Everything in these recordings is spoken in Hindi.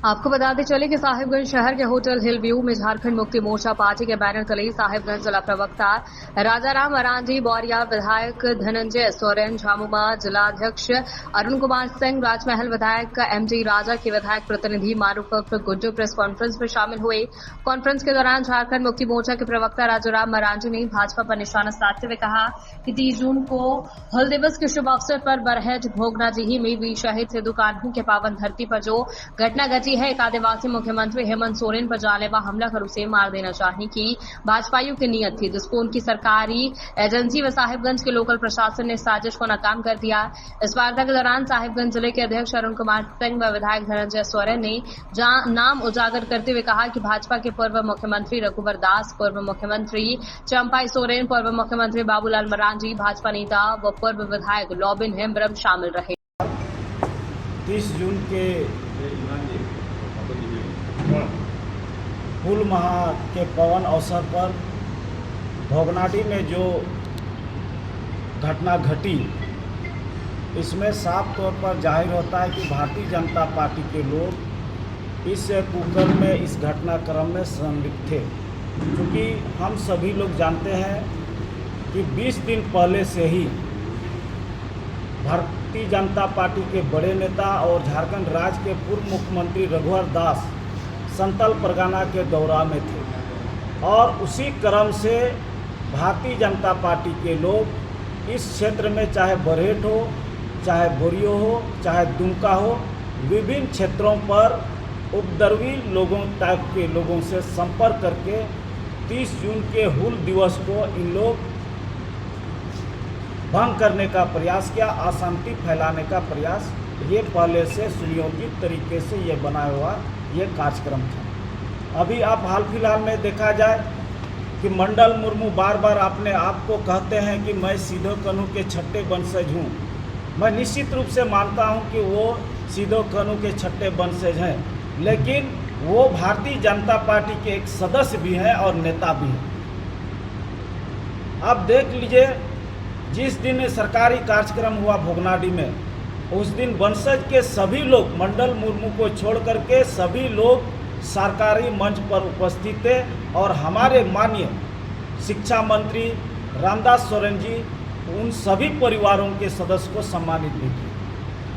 आपको बताते चले कि साहिबगंज शहर के होटल हिल व्यू में झारखंड मुक्ति मोर्चा पार्टी के बैनर तले साहिबगंज जिला प्रवक्ता राजाराम अरांजी बोरिया, विधायक धनंजय सोरेन, झामुमा जिलाध्यक्ष अरुण कुमार सिंह, राजमहल विधायक एमजी राजा के विधायक प्रतिनिधि मारूफ गुड्डू प्रेस कॉन्फ्रेंस में शामिल हुए। कॉन्फ्रेंस के दौरान झारखंड मुक्ति मोर्चा के प्रवक्ता राजाराम अरांजी ने भाजपा पर निशाना साधते हुए कहा कि 30 जून को हल दिवस के शुभ अवसर पर बरहेट भोगनाडीही में वीर शहीद सिद्धू कान्हू के पावन धरती पर जो घटना घटी है, एक आदिवासी मुख्यमंत्री हेमंत सोरेन पर जानलेवा हमला कर उसे मार देना चाहने की भाजपाइयों की नीयत थी, जिसको उनकी सरकारी एजेंसी व साहिबगंज के लोकल प्रशासन ने साजिश को नाकाम कर दिया। इस वार्ता के दौरान साहिबगंज जिले के अध्यक्ष अरुण कुमार सिंह व विधायक धनंजय सोरेन ने नाम उजागर करते हुए कहा कि भाजपा के पूर्व मुख्यमंत्री रघुवर दास, पूर्व मुख्यमंत्री चंपाई सोरेन, पूर्व मुख्यमंत्री बाबूलाल मरांजी, भाजपा नेता व पूर्व विधायक लॉबिन हेम्ब्रम शामिल रहे। 30 जून के हुल माह के पावन अवसर पर भोगनाडी में जो घटना घटी, इसमें साफ तौर पर जाहिर होता है कि भारतीय जनता पार्टी के लोग इस कुकर्म में, इस घटनाक्रम में संलिप्त थे। क्योंकि हम सभी लोग जानते हैं कि 20 दिन पहले से ही भारतीय जनता पार्टी के बड़े नेता और झारखंड राज्य के पूर्व मुख्यमंत्री रघुवर दास संतल परगना के दौरा में थे और उसी क्रम से भारतीय जनता पार्टी के लोग इस क्षेत्र में, चाहे बरहेट हो, चाहे बोरियो हो, चाहे दुमका हो, विभिन्न क्षेत्रों पर उपद्रवी लोगों टाइप के लोगों से संपर्क करके 30 जून के हुल दिवस को इन लोग भंग करने का प्रयास किया, अशांति फैलाने का प्रयास। ये पहले से सुनियोजित तरीके से ये बनाया हुआ ये कार्यक्रम था। अभी आप हाल फिलहाल में देखा जाए कि मंडल मुर्मू बार बार अपने आप को कहते हैं कि मैं सिद्धू कान्हू के छठे वंशज हूँ। मैं निश्चित रूप से मानता हूँ कि वो सिद्धू कान्हू के छठे वंशज हैं, लेकिन वो भारतीय जनता पार्टी के एक सदस्य भी हैं और नेता भी हैं। आप देख लीजिए, जिस दिन सरकारी कार्यक्रम हुआ भोगनाडी में, उस दिन वंशज के सभी लोग, मंडल मुर्मू को छोड़ करके सभी लोग सरकारी मंच पर उपस्थित थे और हमारे माननीय शिक्षा मंत्री रामदास सोरेन जी उन सभी परिवारों के सदस्य को सम्मानित भी किए।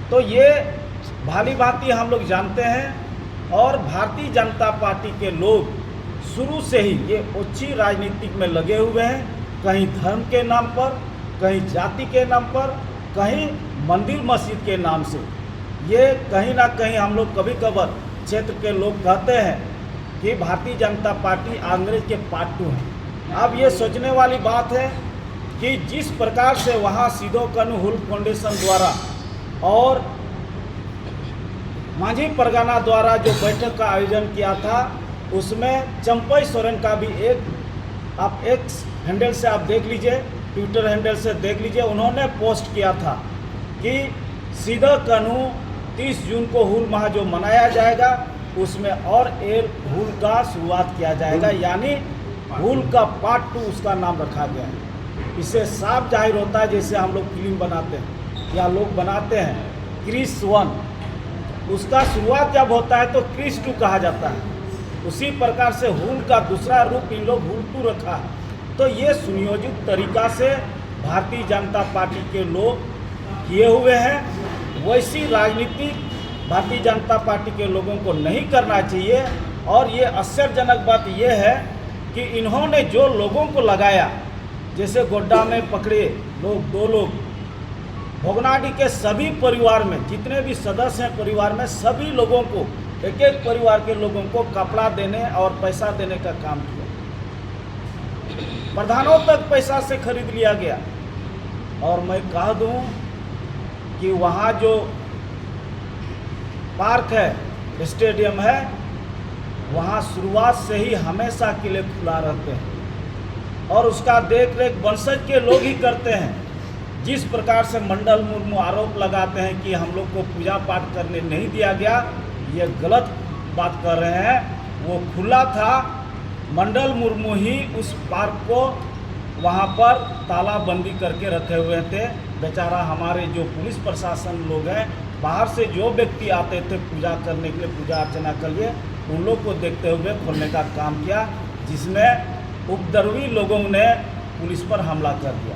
तो ये भाली भांति हम लोग जानते हैं और भारतीय जनता पार्टी के लोग शुरू से ही ये ओछी राजनीति में लगे हुए हैं, कहीं धर्म के नाम पर, कहीं जाति के नाम पर, कहीं मंदिर मस्जिद के नाम से। ये कहीं ना कहीं हम लोग कभी कभार क्षेत्र के लोग कहते हैं कि भारतीय जनता पार्टी अंग्रेज के पार्ट 2 है। अब ये सोचने वाली बात है कि जिस प्रकार से वहाँ सिद्धू कान्हू हुल फाउंडेशन द्वारा और माझी परगना द्वारा जो बैठक का आयोजन किया था, उसमें चंपाई सोरेन का भी आप एक हैंडल से आप देख लीजिए, ट्विटर हैंडल से देख लीजिए, उन्होंने पोस्ट किया था कि सिद्धू कान्हू 30 जून को हुल माह जो मनाया जाएगा उसमें और एक हुल का शुरुआत किया जाएगा, यानी हुल का पार्ट 2 उसका नाम रखा गया है। इससे साफ जाहिर होता है, जैसे हम लोग फिल्म बनाते हैं या लोग बनाते हैं क्रिस 1, उसका शुरुआत जब होता है तो क्रिस 2 कहा जाता है। उसी प्रकार से हुल का दूसरा रूप इन लोग हुल 2 रखा है। तो ये सुनियोजित तरीका से भारतीय जनता पार्टी के लोग किए हुए हैं। वैसी राजनीति भारतीय जनता पार्टी के लोगों को नहीं करना चाहिए। और ये आश्चर्यजनक बात ये है कि इन्होंने जो लोगों को लगाया, जैसे गोड्डा में पकड़े लोग 2 लोग, भोगनाडी के सभी परिवार में जितने भी सदस्य हैं परिवार में, सभी लोगों को, एक एक परिवार के लोगों को कपड़ा देने और पैसा देने का काम किया। प्रधानों तक पैसा से खरीद लिया गया। और मैं कह दूं कि वहाँ जो पार्क है, स्टेडियम है, वहाँ शुरुआत से ही हमेशा के लिए खुला रहते हैं और उसका देख रेख वंशज के लोग ही करते हैं। जिस प्रकार से मंडल मुर्मू आरोप लगाते हैं कि हम लोग को पूजा पाठ करने नहीं दिया गया, ये गलत बात कर रहे हैं। वो खुला था, मंडल मुर्मू ही उस पार्क को वहाँ पर तालाबंदी करके रखे हुए थे। बेचारा हमारे जो पुलिस प्रशासन लोग हैं बाहर से जो व्यक्ति आते थे पूजा करने के लिए, पूजा अर्चना के लिए, उन लोग को देखते हुए खोलने का काम किया, जिसमें उपद्रवी लोगों ने पुलिस पर हमला कर दिया।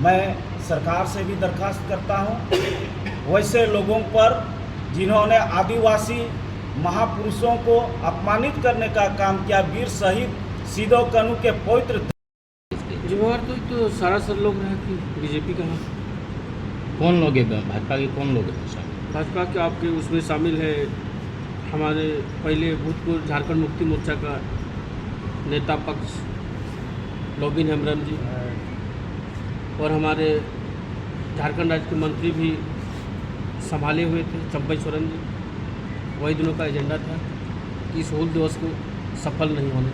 मैं सरकार से भी दरखास्त करता हूँ वैसे लोगों पर जिन्होंने आदिवासी महापुरुषों को अपमानित करने का काम किया, वीर शहीद सिदो कान्हू के पवित्र जिम्मेवार तो सारा सर लोग रहे कि बीजेपी का है। कौन लोग हैं भाजपा के, कौन लोग हैं शामिल? भाजपा के आपके उसमें शामिल है हमारे पहले भूतपूर्व झारखंड मुक्ति मोर्चा का नेता पक्ष लोबिन हेम्ब्रम जी, और हमारे झारखंड राज्य के मंत्री भी संभाले हुए थे चंपई सोरेन जी। वही दिनों का एजेंडा था कि इस हूल दिवस को सफल नहीं होने।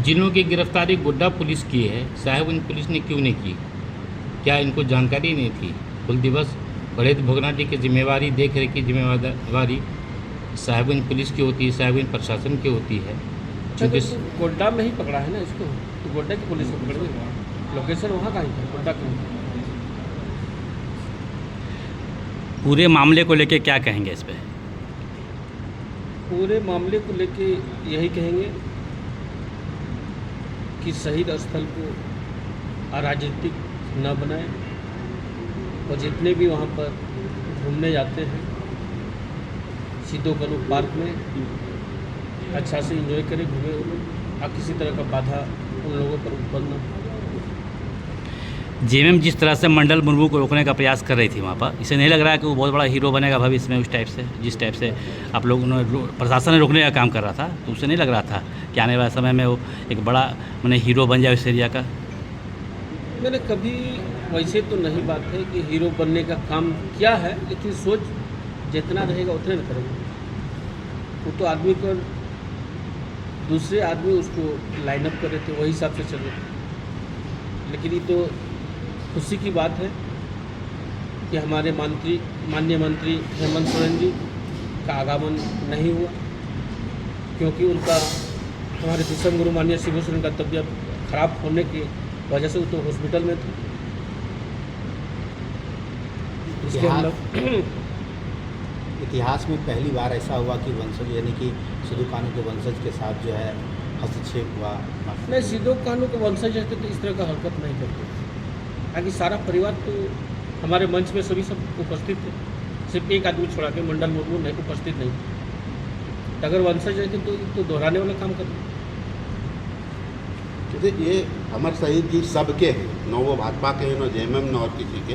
जिन्हों की गिरफ्तारी गोड्डा पुलिस की है, साहेबगंज पुलिस ने क्यों नहीं की? क्या इनको जानकारी नहीं थी? हूल दिवस बड़ेत भोगनाटी की जिम्मेवारी, देख रेख की जिम्मेवारी साहेबगंज पुलिस की होती है, साहेबगंज प्रशासन की होती है। क्योंकि गोड्डा में ही पकड़ा है ना इसको, तो गोड्डा की पुलिस को पकड़ गई। लोकेशन वहाँ का ही था, गोड्डा का। पूरे मामले को लेके क्या कहेंगे इस पे? पूरे मामले को लेके यही कहेंगे कि शहीद स्थल को अराजनीतिक न बनाएं, और जितने भी वहाँ पर घूमने जाते हैं सिदो कान्हू पार्क में अच्छा से एंजॉय करें, घूमे, और किसी तरह का बाधा उन लोगों पर उत्पन्न न हो। जेएमएम जिस तरह से मंडल मुर्मू को रोकने का प्रयास कर रही थी वहाँ पर, इसे नहीं लग रहा है कि वो बहुत बड़ा हीरो बनेगा भविष्य में? उस टाइप से, जिस टाइप से आप लोग प्रशासन ने रोकने का काम कर रहा था, तो उसे नहीं लग रहा था कि आने वाले समय में वो एक बड़ा मैंने हीरो बन जाए इस एरिया का? मैंने कभी वैसे तो नहीं बात है कि हीरो बनने का काम किया है, लेकिन सोच जितना रहेगा उतने न करेंगे। वो तो आदमी पर दूसरे आदमी उसको लाइनअप कर रहे थे, वही हिसाब से चल रहे थे। लेकिन ये तो खुशी की बात है कि हमारे माननीय मंत्री हेमंत सोरेन जी का आगमन नहीं हुआ, क्योंकि उनका हमारे विश्व गुरु माननीय शिबू सोरेन का तबीयत खराब होने की वजह से वो तो हॉस्पिटल में थे। इसके हम लोग इतिहास में पहली बार ऐसा हुआ कि वंशज यानी कि सिदो कान्हू के वंशज के साथ जो है हस्तक्षेप हुआ। नहीं, सिदो कान्हू के वंशज रहते तो इस तरह का हरकत नहीं करते, ताकि सारा परिवार तो हमारे मंच में सभी सब उपस्थित थे, सिर्फ एक आदमी छोड़ा के मंडल मुर्मू नहीं उपस्थित नहीं थे। अगर वंशज रहते तो दोहराने वाला काम करते। ये अमर शहीद जी सबके हैं, न वो भाजपा के हैं, न जेएमएम, न और किसी के,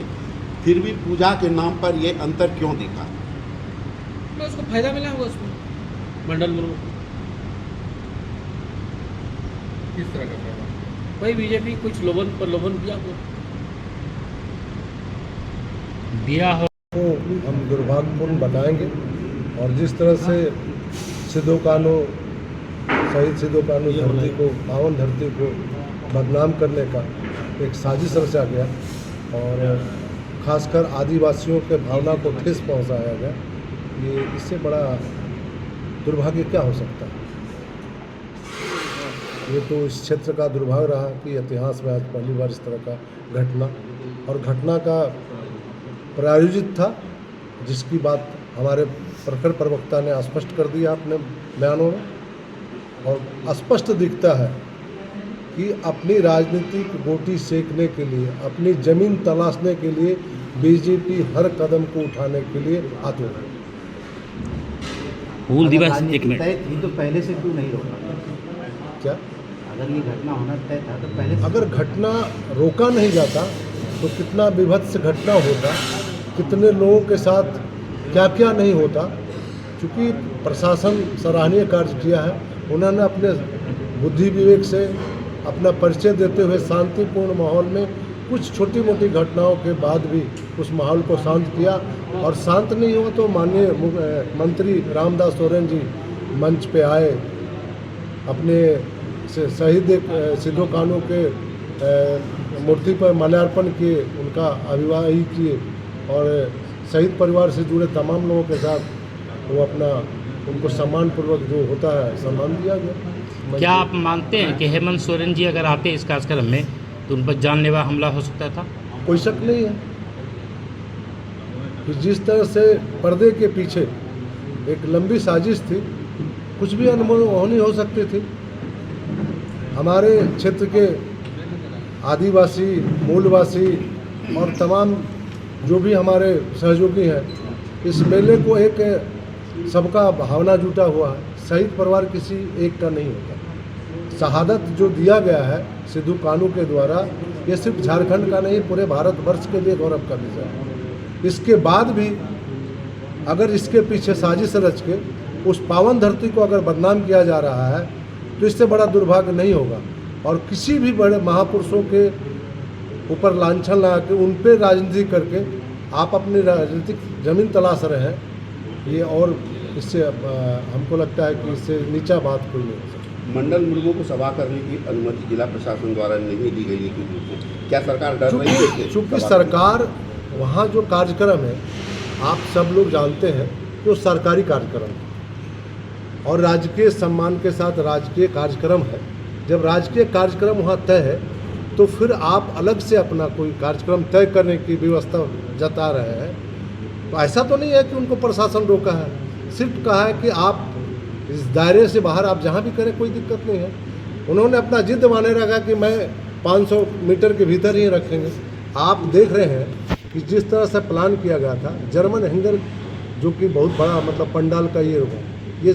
फिर भी पूजा के नाम पर ये अंतर क्यों दिखा? तो उसको फायदा मिला होगा उसमें, मंडल मुर्मू। किस तरह का फायदा? वही बीजेपी कुछ प्रलोभन दिया हो को हम दुर्भाग्यपूर्ण बताएंगे। और जिस तरह से सिदो कान्हू, शहीद सिदो कान्हू धरती को, पावन धरती को बदनाम करने का एक साजिश रचा गया, और खासकर आदिवासियों के भावना को ठेस पहुंचाया गया, ये इससे बड़ा दुर्भाग्य क्या हो सकता है? ये तो इस क्षेत्र का दुर्भाग्य रहा कि इतिहास में आज पहली बार इस तरह का घटना का प्रायोजित था, जिसकी बात हमारे प्रखर प्रवक्ता ने स्पष्ट कर दिया अपने बयानों में। और स्पष्ट दिखता है कि अपनी राजनीतिक गोटी सेकने के लिए, अपनी जमीन तलाशने के लिए बीजेपी हर कदम को उठाने के लिए आतुर है। हूल दिवस, एक मिनट, तय थी तो पहले से क्यों नहीं रोका? क्या अगर ये घटना होना तय था तो पहले से, अगर घटना रोका नहीं जाता तो कितना विभत्स घटना होता, कितने लोगों के साथ क्या क्या नहीं होता। चूँकि प्रशासन सराहनीय कार्य किया है, उन्होंने अपने बुद्धि विवेक से अपना परिचय देते हुए शांतिपूर्ण माहौल में कुछ छोटी मोटी घटनाओं के बाद भी उस माहौल को शांत किया। और शांत नहीं हुआ तो माननीय मंत्री रामदास सोरेन जी मंच पे आए, अपने शहीद सिदो कान्हू के मूर्ति पर माल्यार्पण किए, उनका अभिवादन किए, और शहीद परिवार से जुड़े तमाम लोगों के साथ वो अपना उनको सम्मानपूर्वक जो होता है सम्मान दिया गया। क्या आप मानते हैं कि हेमंत सोरेन जी अगर आते इस कार्यक्रम में तो उन पर जानलेवा हमला हो सकता था? कोई शक नहीं है। कि जिस तरह से पर्दे के पीछे एक लंबी साजिश थी, कुछ भी अनहोनी हो सकती थी। हमारे क्षेत्र के आदिवासी, मूलवासी और तमाम जो भी हमारे सहयोगी हैं, इस मेले को एक सबका भावना जुटा हुआ है। शहीद परिवार किसी एक का नहीं होता। शहादत जो दिया गया है सिद्धू कानू के द्वारा, ये सिर्फ झारखंड का नहीं, पूरे भारतवर्ष के लिए गौरव का विषय है। इसके बाद भी अगर इसके पीछे साजिश रच के उस पावन धरती को अगर बदनाम किया जा रहा है, तो इससे बड़ा दुर्भाग्य नहीं होगा। और किसी भी बड़े महापुरुषों के ऊपर लांछन लगा के उन पर राजनीति करके आप अपनी राजनीतिक जमीन तलाश रहे हैं, ये और इससे हमको लगता है कि इससे नीचा बात कोई नहीं हो सकती। मंडल मुर्मू को सभा करने की अनुमति जिला प्रशासन द्वारा नहीं दी गई है, क्या सरकार डर रही है? चूँकि सरकार वहाँ जो कार्यक्रम है, आप सब लोग जानते हैं कि वो सरकारी कार्यक्रम है और राजकीय सम्मान के साथ राजकीय कार्यक्रम है। जब राजकीय कार्यक्रम वहाँ तय है, तो फिर आप अलग से अपना कोई कार्यक्रम तय करने की व्यवस्था जता रहे हैं। तो ऐसा तो नहीं है कि उनको प्रशासन रोका है, सिर्फ कहा है कि आप इस दायरे से बाहर आप जहाँ भी करें, कोई दिक्कत नहीं है। उन्होंने अपना जिद माने रखा कि मैं 500 मीटर के भीतर ही रखेंगे। आप देख रहे हैं कि जिस तरह से प्लान किया गया था, जर्मन हैंगर जो कि बहुत बड़ा मतलब पंडाल का ये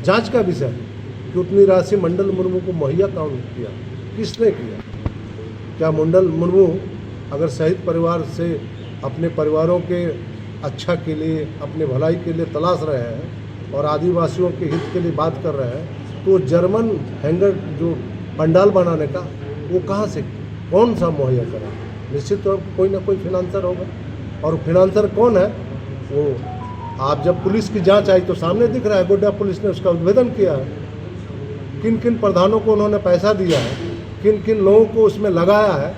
जांच का विषय है कि उतनी राशि मंडल मुर्मू को मुहैया कौन किया, किसने किया। क्या मंडल मुर्मू अगर शहीद परिवार से अपने परिवारों के अच्छा के लिए, अपने भलाई के लिए तलाश रहे हैं और आदिवासियों के हित के लिए बात कर रहे हैं, तो जर्मन हैंगर जो पंडाल बनाने का वो कहाँ से, कौन सा मुहैया करा? निश्चित तौर पर कोई ना कोई फिनांसर होगा। और फिनांसर कौन है वो आप जब पुलिस की जांच आई तो सामने दिख रहा है। गोड्डा पुलिस ने उसका उद्भेदन किया है, किन किन प्रधानों को उन्होंने पैसा दिया है, किन किन लोगों को उसमें लगाया है,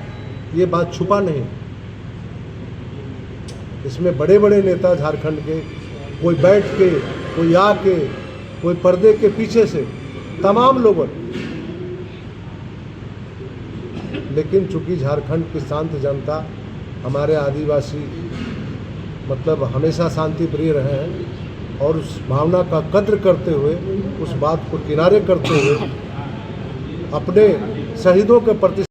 ये बात छुपा नहीं। इसमें बड़े बड़े नेता झारखंड के, कोई बैठ के, कोई आके, कोई पर्दे के पीछे से, तमाम लोगों। लेकिन चूंकि झारखंड की शांत जनता, हमारे आदिवासी मतलब हमेशा शांति प्रिय रहे हैं और उस भावना का कद्र करते हुए, उस बात को किनारे करते हुए अपने शहीदों के प्रति